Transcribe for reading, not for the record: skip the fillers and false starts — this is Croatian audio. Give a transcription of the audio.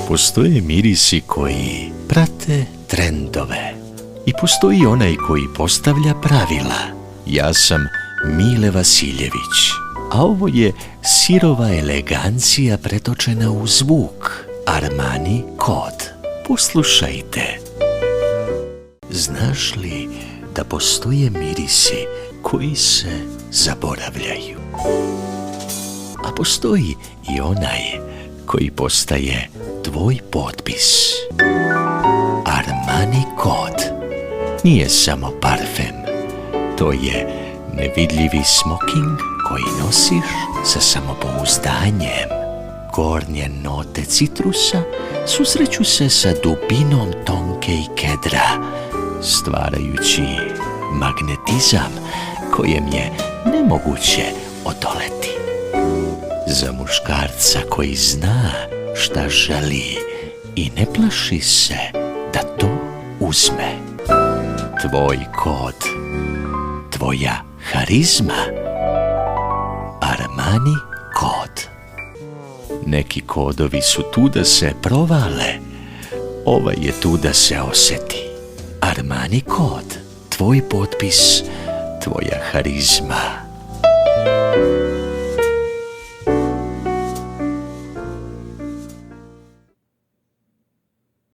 Postoje mirisi koji prate trendove i postoji onaj koji postavlja pravila. Ja sam Mile Vasiljević, a ovo je sirova elegancija pretočena u zvuk. Armani kod. Poslušajte. Znaš li da postoje mirisi koji se zaboravljaju? A postoji i onaj koji postaje tvoj potpis. Armani kod nije samo parfem, to je nevidljivi smoking koji nosiš sa samopouzdanjem. Gornje note citrusa susreću se sa dubinom tonke i kedra, stvarajući magnetizam kojem je nemoguće odoleti. Za muškarca koji zna šta želi i ne plaši se da to uzme. Tvoj kod, tvoja harizma. Armani kod. Neki kodovi su tu da se provale, ovaj je tu da se osjeti. Armani kod, tvoj potpis, tvoja harizma.